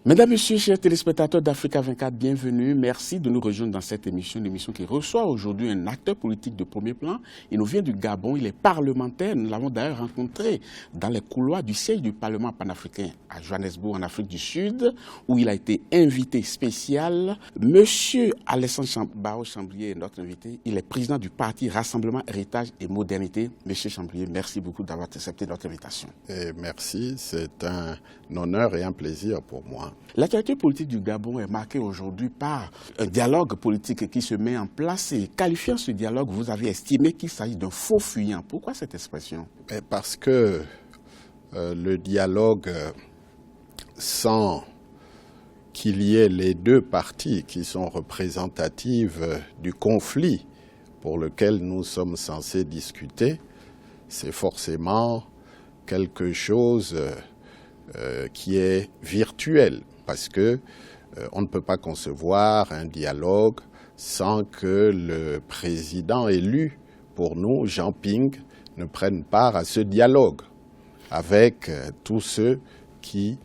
Mesdames, Messieurs, chers téléspectateurs d'Africa 24, bienvenue. Merci de nous rejoindre dans cette émission, une émission qui reçoit aujourd'hui un acteur politique de premier plan. Il nous vient du Gabon, il est parlementaire. Nous l'avons d'ailleurs rencontré dans les couloirs du siège du Parlement panafricain à Johannesburg, en Afrique du Sud, où il a été invité spécial. Monsieur Alessandro Barreau Chamblier est notre invité. Il est président du parti Rassemblement, Héritage et Modernité. Monsieur Chamblier, merci beaucoup d'avoir accepté notre invitation. Et merci, c'est un honneur et un plaisir pour moi. L'actualité politique du Gabon est marquée aujourd'hui par un dialogue politique qui se met en place. Et qualifiant ce dialogue, vous avez estimé qu'il s'agit d'un faux fuyant. Pourquoi cette expression? Parce que le dialogue, sans qu'il y ait les deux parties qui sont représentatives du conflit pour lequel nous sommes censés discuter, c'est forcément quelque chose qui est virtuel, parce que on ne peut pas concevoir un dialogue sans que le président élu pour nous, Jean Ping, ne prenne part à ce dialogue avec tous ceux qui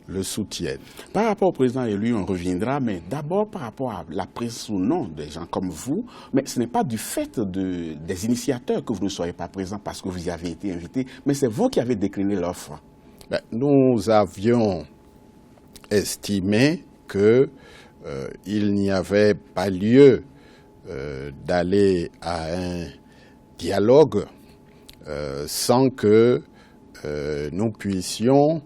le soutiennent. Par rapport au président élu, on reviendra, mais d'abord par rapport à la prise ou non des gens comme vous, mais ce n'est pas du fait des initiateurs que vous ne soyez pas présent parce que vous y avez été invité, mais c'est vous qui avez décliné l'offre. Nous avions estimé qu'il n'y avait pas lieu d'aller à un dialogue sans que nous puissions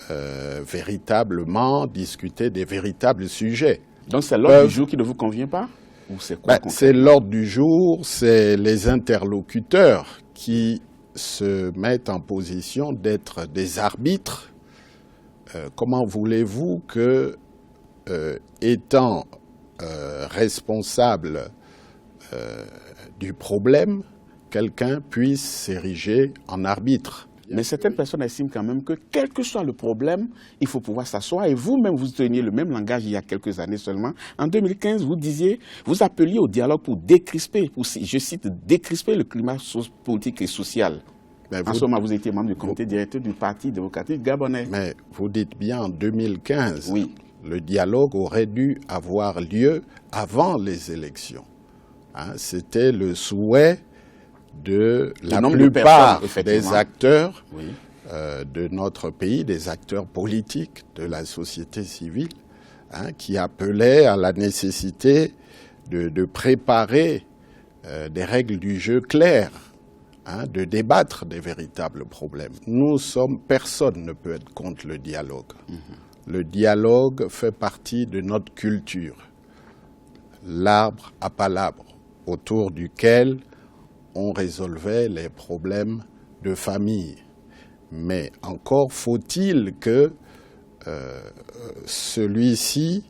véritablement discuter des véritables sujets. Donc c'est l'ordre du jour qui ne vous convient pas? Ou c'est quoi? C'est l'ordre du jour, c'est les interlocuteurs qui se mettent en position d'être des arbitres. Comment voulez-vous que, étant responsable du problème, quelqu'un puisse s'ériger en arbitre? Mais certaines personnes estiment quand même que, quel que soit le problème, il faut pouvoir s'asseoir. Et vous-même, vous teniez le même langage il y a quelques années seulement. En 2015, vous appeliez au dialogue pour décrisper, pour, je cite, décrisper le climat politique et social. En ce moment, vous étiez membre du comité directeur du Parti démocratique gabonais. Mais vous dites bien en 2015, oui. Le dialogue aurait dû avoir lieu avant les élections. C'était le souhait de la plupart des acteurs de notre pays, des acteurs politiques, de la société civile, qui appelaient à la nécessité de préparer des règles du jeu claires, de débattre des véritables problèmes. Personne ne peut être contre le dialogue. Le dialogue fait partie de notre culture, l'arbre à palabre, autour duquel on résolvait les problèmes de famille. Mais encore faut-il que celui-ci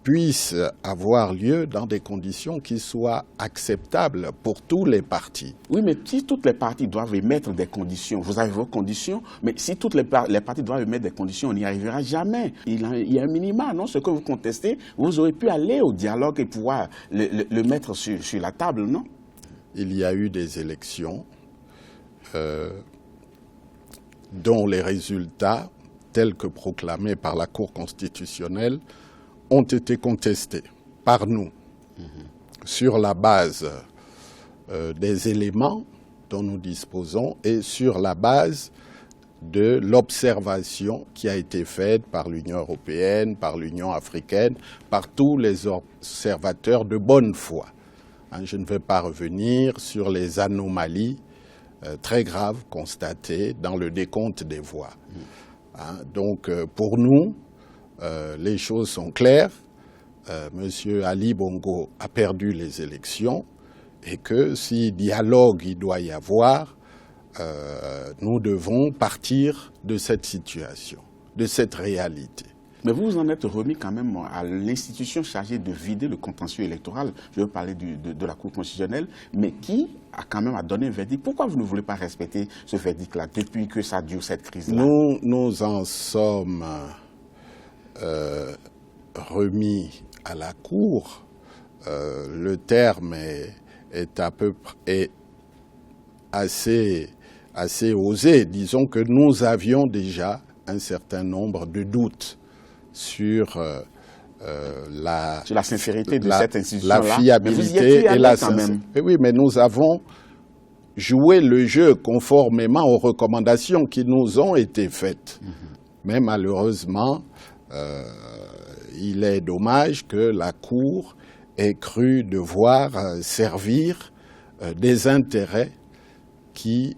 puisse avoir lieu dans des conditions qui soient acceptables pour tous les partis. Oui, mais si toutes les parties doivent émettre des conditions, vous avez vos conditions, mais si toutes les parties doivent émettre des conditions, on n'y arrivera jamais. Il y a un minimum, non? Ce que vous contestez, vous aurez pu aller au dialogue et pouvoir le mettre sur la table, non? Il y a eu des élections dont les résultats, tels que proclamés par la Cour constitutionnelle, ont été contestés par nous sur la base des éléments dont nous disposons et sur la base de l'observation qui a été faite par l'Union européenne, par l'Union africaine, par tous les observateurs de bonne foi. Je ne vais pas revenir sur les anomalies très graves constatées dans le décompte des voix. Donc pour nous, les choses sont claires. Monsieur Ali Bongo a perdu les élections et que si dialogue il doit y avoir, nous devons partir de cette situation, de cette réalité. Mais vous vous en êtes remis quand même à l'institution chargée de vider le contentieux électoral. Je veux parler de la Cour constitutionnelle, mais qui a quand même donné un verdict. Pourquoi vous ne voulez pas respecter ce verdict-là depuis que ça dure cette crise-là? Nous en sommes remis à la Cour. Le terme est à peu près assez osé. Disons que nous avions déjà un certain nombre de doutes sur la sincérité de cette institution-là. La fiabilité et la sincérité. Oui, mais nous avons joué le jeu conformément aux recommandations qui nous ont été faites. Mais malheureusement, il est dommage que la Cour ait cru devoir servir des intérêts qui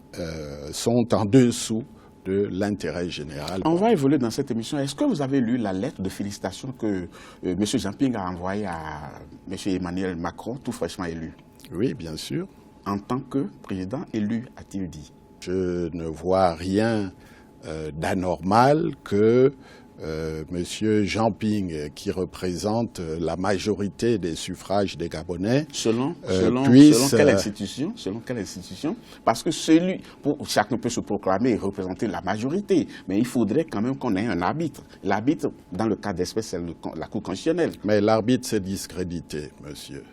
sont en dessous de l'intérêt général. On va évoluer dans cette émission. Est-ce que vous avez lu la lettre de félicitations que M. Jean-Ping a envoyée à M. Emmanuel Macron, tout fraîchement élu? Oui, bien sûr. En tant que président élu, a-t-il dit? Je ne vois rien d'anormal que M. Jean-Ping, qui représente la majorité des suffrages des Gabonais, selon quelle institution? Parce que chacun peut se proclamer et représenter la majorité, mais il faudrait quand même qu'on ait un arbitre. L'arbitre, dans le cas d'espèce, c'est la Cour constitutionnelle. Mais l'arbitre s'est discrédité, monsieur.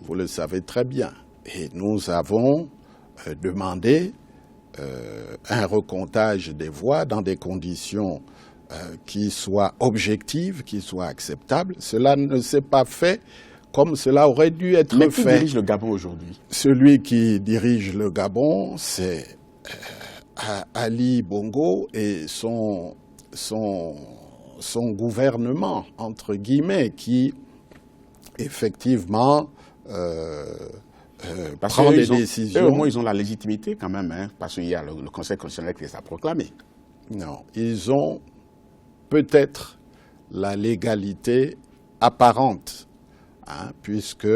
Vous le savez très bien. Et nous avons demandé un recomptage des voix dans des conditions qui soient objectives, qui soient acceptables. Cela ne s'est pas fait comme cela aurait dû être fait. Mais qui dirige le Gabon aujourd'hui? Celui qui dirige le Gabon, c'est Ali Bongo et son gouvernement, entre guillemets, qui effectivement prend des décisions. Eux, au moins, ils ont la légitimité quand même, hein, parce qu'il y a le Conseil constitutionnel qui les a proclamés. Non, ils ont peut-être la légalité apparente, hein, puisque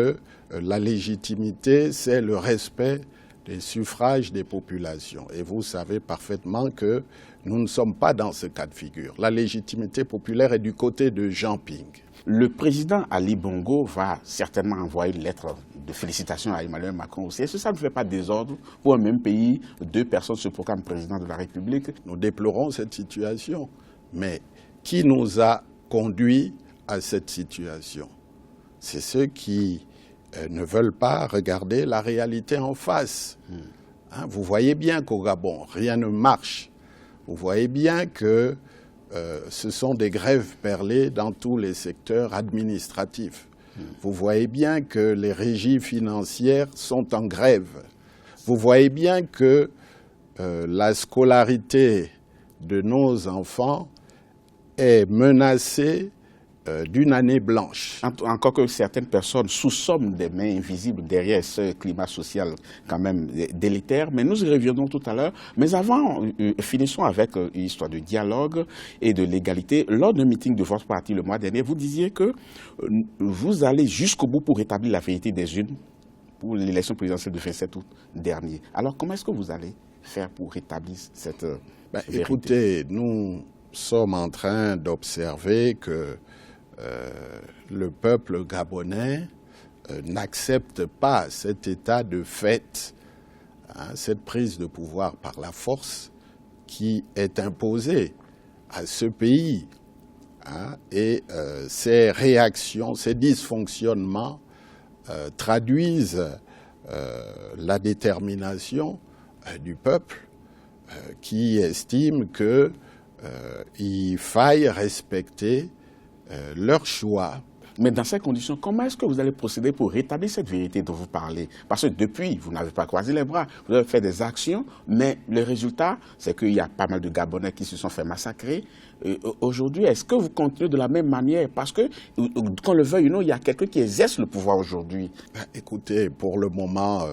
la légitimité, c'est le respect des suffrages des populations. Et vous savez parfaitement que nous ne sommes pas dans ce cas de figure. La légitimité populaire est du côté de Jean-Ping. Le président Ali Bongo va certainement envoyer une lettre de félicitations à Emmanuel Macron aussi. Est-ce que ça ne fait pas désordre pour un même pays, deux personnes se proclament président de la République? Nous déplorons cette situation. Mais qui nous a conduits à cette situation? C'est ceux qui ne veulent pas regarder la réalité en face. Hein, vous voyez bien qu'au Gabon, rien ne marche. Vous voyez bien que ce sont des grèves perlées dans tous les secteurs administratifs. Vous voyez bien que les régies financières sont en grève. Vous voyez bien que la scolarité de nos enfants est menacée d'une année blanche. Encore que certaines personnes soupçonnent des mains invisibles derrière ce climat social quand même délétère, mais nous y reviendrons tout à l'heure. Mais avant, finissons avec une histoire de dialogue et de l'égalité. Lors d'un meeting de votre parti le mois dernier, vous disiez que vous allez jusqu'au bout pour rétablir la vérité des urnes pour l'élection présidentielle du 27 août dernier. Alors comment est-ce que vous allez faire pour rétablir cette vérité? Écoutez, nous sommes en train d'observer que le peuple gabonais n'accepte pas cet état de fait, hein, cette prise de pouvoir par la force qui est imposée à ce pays. Hein, et ces réactions, ces dysfonctionnements traduisent la détermination du peuple qui estime qu'il faille respecter leur choix. Mais dans ces conditions, comment est-ce que vous allez procéder pour rétablir cette vérité dont vous parlez? Parce que depuis, vous n'avez pas croisé les bras, vous avez fait des actions, mais le résultat, c'est qu'il y a pas mal de Gabonais qui se sont fait massacrer. Aujourd'hui, est-ce que vous continuez de la même manière? Parce que, qu'on le veuille ou non, il y a quelqu'un qui exerce le pouvoir aujourd'hui. Écoutez, pour le moment,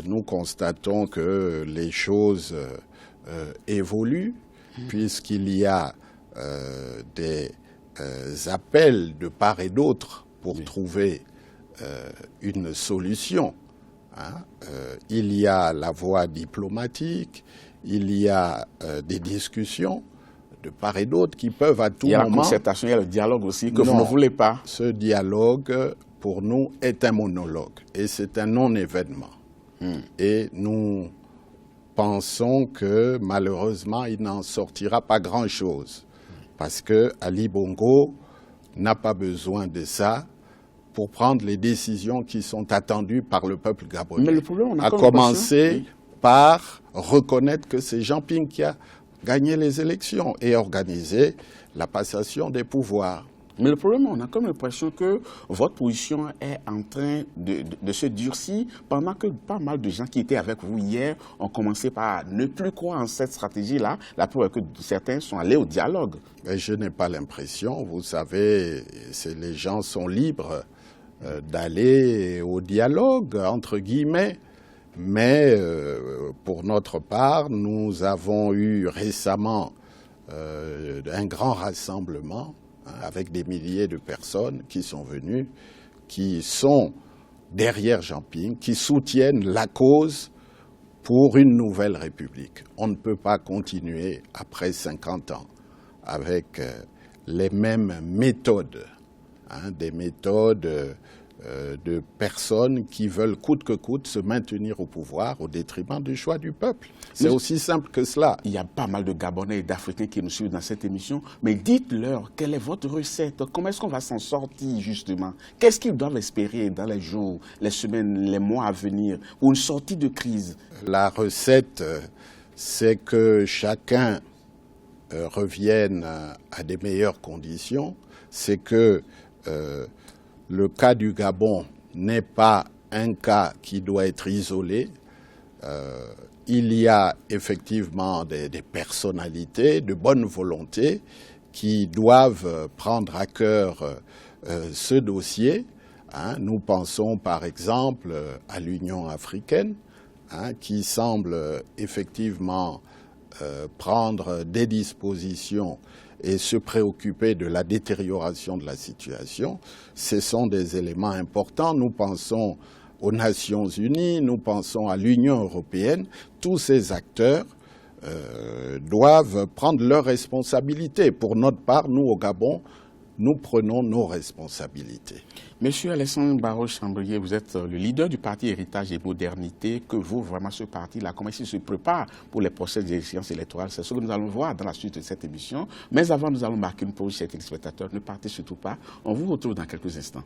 nous constatons que les choses évoluent, puisqu'il y a des appels de part et d'autre pour trouver une solution. Hein. Il y a la voie diplomatique, il y a des discussions de part et d'autre qui peuvent à tout moment... Il y a la concertation, il y a le dialogue aussi que vous ne voulez pas. Ce dialogue, pour nous, est un monologue et c'est un non-événement. Et nous pensons que malheureusement, il n'en sortira pas grand-chose. Parce que Ali Bongo n'a pas besoin de ça pour prendre les décisions qui sont attendues par le peuple gabonais. Mais le problème, on a à commencer par reconnaître que c'est Jean-Ping qui a gagner les élections et organiser la passation des pouvoirs. Mais le problème, on a comme l'impression que votre position est en train de se durcir pendant que pas mal de gens qui étaient avec vous hier ont commencé par ne plus croire en cette stratégie-là. La preuve est que certains sont allés au dialogue. Mais je n'ai pas l'impression. Vous savez, les gens sont libres d'aller au dialogue, entre guillemets. Mais pour notre part, nous avons eu récemment un grand rassemblement avec des milliers de personnes qui sont venues, qui sont derrière Jean Ping, qui soutiennent la cause pour une nouvelle République. On ne peut pas continuer après 50 ans avec les mêmes méthodes, des méthodes de personnes qui veulent coûte que coûte se maintenir au pouvoir au détriment du choix du peuple. C'est aussi simple que cela. Il y a pas mal de Gabonais et d'Africains qui nous suivent dans cette émission, mais dites-leur quelle est votre recette, comment est-ce qu'on va s'en sortir justement, qu'est-ce qu'ils doivent espérer dans les jours, les semaines, les mois à venir pour une sortie de crise. La recette, c'est que chacun revienne à des meilleures conditions, c'est que le cas du Gabon n'est pas un cas qui doit être isolé. Il y a effectivement des personnalités de bonne volonté qui doivent prendre à cœur ce dossier. Nous pensons par exemple à l'Union africaine, qui semble effectivement prendre des dispositions et se préoccuper de la détérioration de la situation. Ce sont des éléments importants. Nous pensons aux Nations Unies, nous pensons à l'Union européenne. Tous ces acteurs doivent prendre leurs responsabilités. Pour notre part, nous au Gabon, nous prenons nos responsabilités. Monsieur Alessandre Barro-Chambrier, vous êtes le leader du parti Héritage et Modernité. Que vaut vraiment ce parti-là? Comment il se prépare pour les prochaines échéances électorales? C'est ce que nous allons voir dans la suite de cette émission. Mais avant, nous allons marquer une pause, chers téléspectateurs. Ne partez surtout pas. On vous retrouve dans quelques instants.